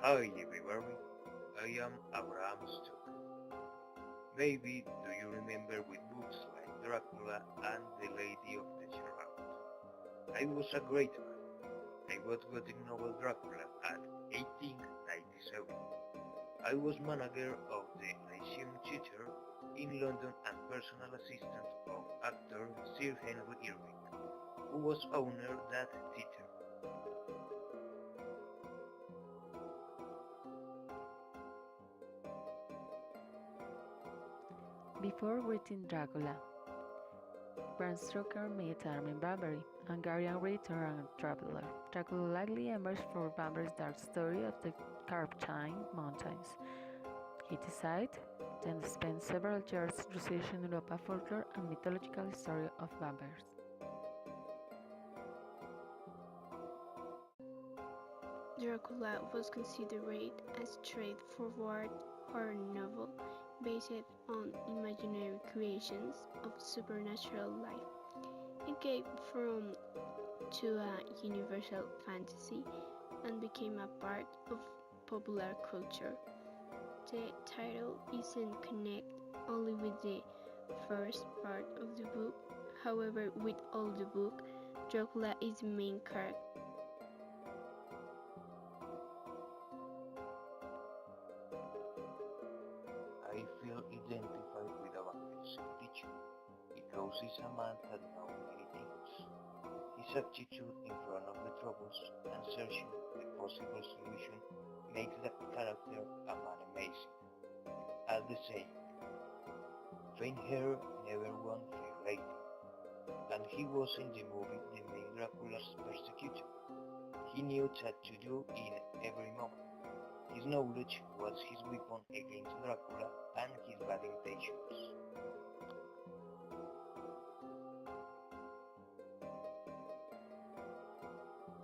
Hi everybody, I am Bram Stoker. Maybe do you remember with books like Dracula and The Lady of the Shroud? I was a great fan. I got graphic novel Dracula at 1897. I was manager of the Lyceum Theatre in London and personal assistant of actor Sir Henry Irving, who was owner that theatre. Before writing Dracula, Bram Stoker met Armin Barbary, Hungarian writer and traveler. Dracula likely emerged from Bamberg's dark story of the Carpathian Mountains. He decided, then spent several years researching Europa folklore and mythological story of vampires. Dracula was considered a straightforward horror novel based on imaginary creations of supernatural life. It gave form to a universal fantasy and became a part of popular culture. The title isn't connected only with the first part of the book, however, with all the book, Dracula is the main character. I feel identified with a vampire teacher because he's a man that knows many things. His attitude in front of the troubles and searching the possible solution makes the character a man amazing. As the saying, faint hair never won fair lady, and he was in the movie the main Dracula's persecutor. He knew what to do in every moment. His knowledge was his weapon against Dracula and his bad intentions.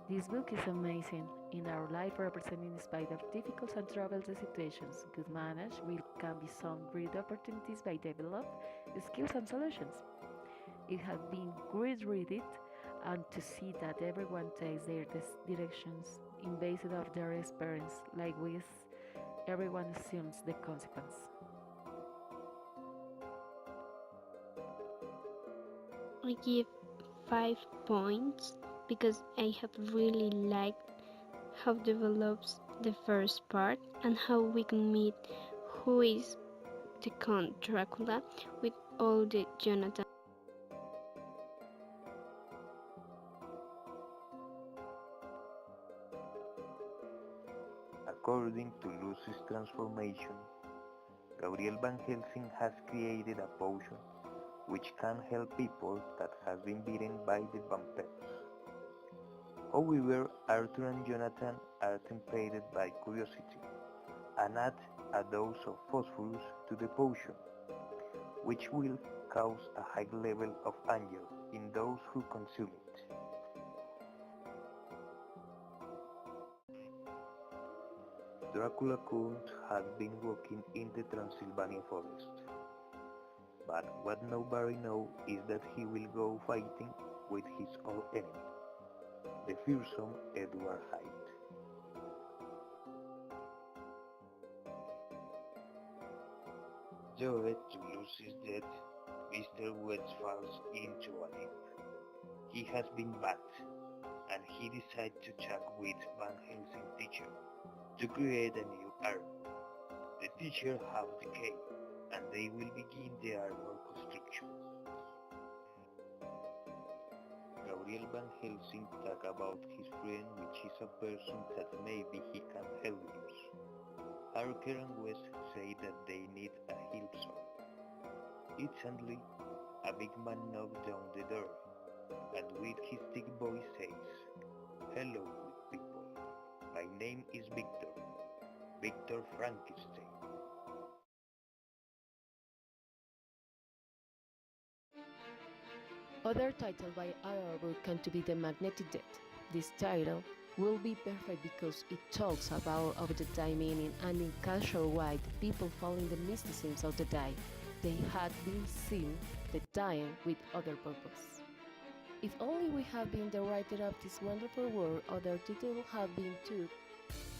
This book is amazing. In our life representing in spite of difficult and troubled situations, good managed will can be some great opportunities by develop skills and solutions. It has been great read it and to see that everyone takes their directions in basis of their experience, like with everyone assumes the consequence. I give 5 points because I have really liked how develops the first part and how we can meet who is the Count Dracula with all the Jonathan. According to Lucy's transformation, Gabriel Van Helsing has created a potion which can help people that has been bitten by the vampires. However, Arthur and Jonathan are tempted by curiosity and add a dose of phosphorus to the potion, which will cause a high level of anger in those who consume it. Dracula couldn't have been walking in the Transylvania forest, but what nobody knows is that he will go fighting with his old enemy, the fearsome Edward Hyde. Joe to Lucy's death, Mr. West falls into a leap. He has been bad, and he decides to check with Van Helsing teacher to create a new armor. The teacher have decayed, and they will begin the armor construction. Gabriel Van Helsing talk about his friend which is a person that maybe he can help use. Harker and West say that they need a help sword. Instantly, a big man knocks down the door, and with his thick voice says, "Hello, big people. My name is Victor, Victor Frankenstein." Other title by our book can to be The Magnetic Death. This title will be perfect because it talks about of the die meaning and in casual way the people following the mysticism of the die. They had been seen the dying with other purpose. If only we had been the writer of this wonderful world, other title would have been too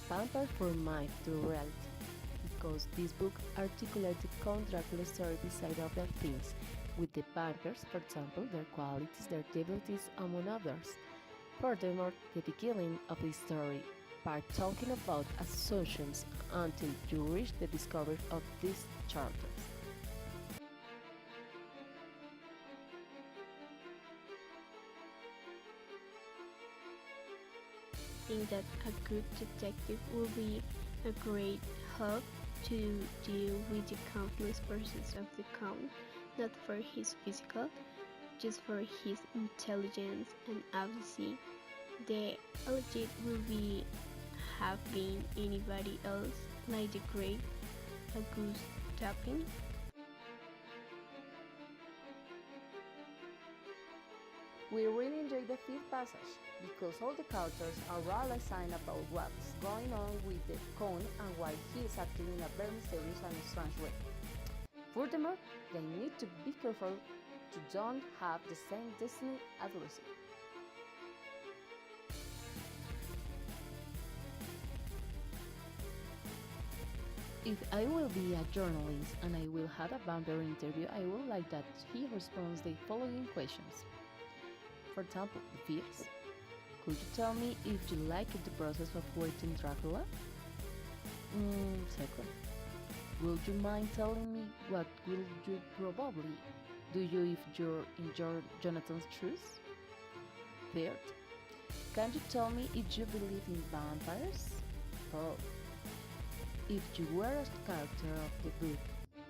vampire from myth to reality, because this book articulates the Count Dracula story beside other things, with the vampires, for example, their qualities, their devotees, among others. Furthermore, the beginning of the story by talking about assumptions until you reach the discovery of these characters. Think that a good detective will be a great help to deal with the countless pursuits of the count, not for his physical, just for his intelligence and ability. The legit will be have been anybody else like the great Auguste Dupin. We really enjoy the fifth passage because all the characters are well assigned about what's going on with the Count and why he is acting in a very mysterious and strange way. Furthermore, they need to be careful to don't have the same destiny as Lucy. If I will be a journalist and I will have a vampire interview, I would like that he responds the following questions. For example, the fears. Could you tell me if you liked the process of writing Dracula? Second, would you mind telling me what will you probably do you if you're in Jonathan's shoes? Third, can you tell me if you believe in vampires? Fourth, if you were a character of the book,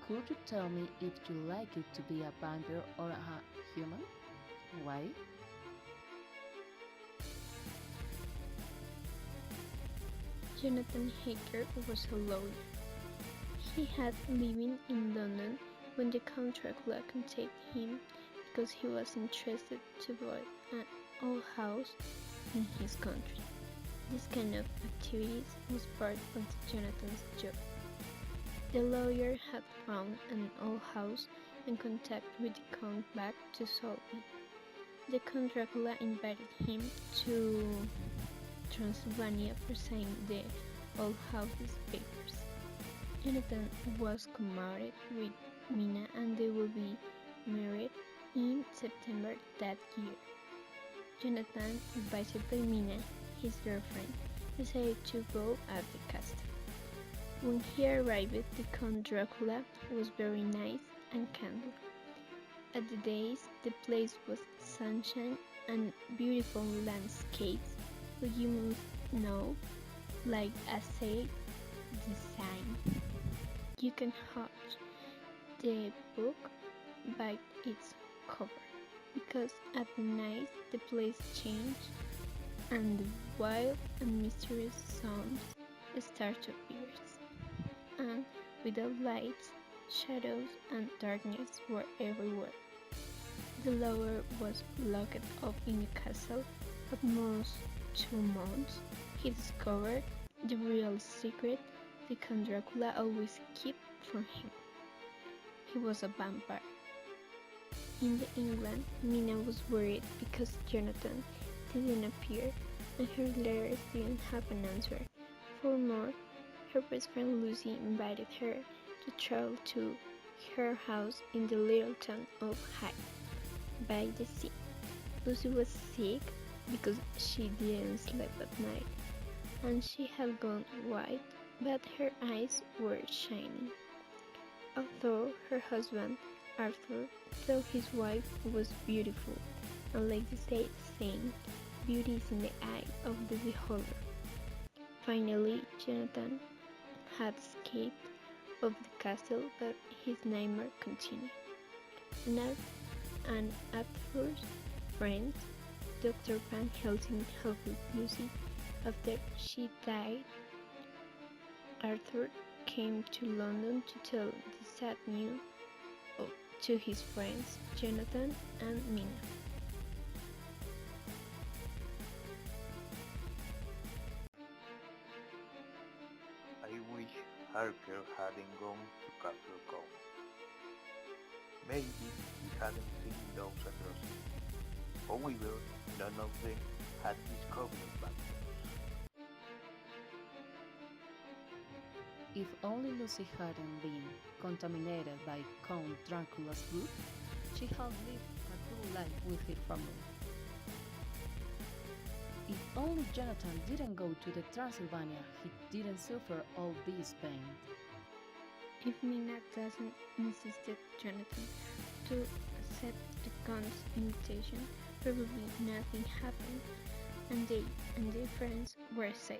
could you tell me if you like it to be a vampire or a human? Why? Jonathan Haker was a lawyer. He had living in London when the Count Dracula contacted him because he was interested to buy an old house in his country. This kind of activities was part of Jonathan's job. The lawyer had found an old house and contact with the Count back to solve it. The Count Dracula invited him to Transylvania for signing the old house's papers. Jonathan was commarried with Mina and they will be married in September that year. Jonathan, advised by Mina, his girlfriend, decided to go at the castle. When he arrived, the Count Dracula was very nice and kindly. At the days, the place was sunshine and beautiful landscapes, but you must know, like I said, design. You can judge the book by its cover, because at night the place changed and the wild and mysterious sounds start to appear, and without lights, shadows and darkness were everywhere. The lover was locked up in the castle for almost 2 months. He discovered the real secret the Count Dracula always kept from him. He was a vampire. In the England, Mina was worried because Jonathan didn't appear and her letters didn't have an answer. Furthermore, her best friend Lucy invited her to travel to her house in the little town of Hyde by the sea. Lucy was sick because she didn't sleep at night, and she had gone white, but her eyes were shining. Although her husband, Arthur, thought his wife was beautiful, and like the saying, beauty is in the eye of the beholder. Finally, Jonathan had escaped of the castle, but his nightmare continued. And at first, friends, Dr. Van Helsing helped Lucy. After she died, Arthur came to London to tell the sad news to his friends Jonathan and Mina. I wish Harker hadn't gone to Castle Count. Maybe he hadn't seen those atrocities. However, none of them had discovered vampires. If only Lucy hadn't been contaminated by Count Dracula's blood, she had lived a good life with her family. If only Jonathan didn't go to the Transylvania, he didn't suffer all this pain. If Nina doesn't insisted Jonathan to accept the Count's invitation, probably nothing happened, and they and their friends were safe.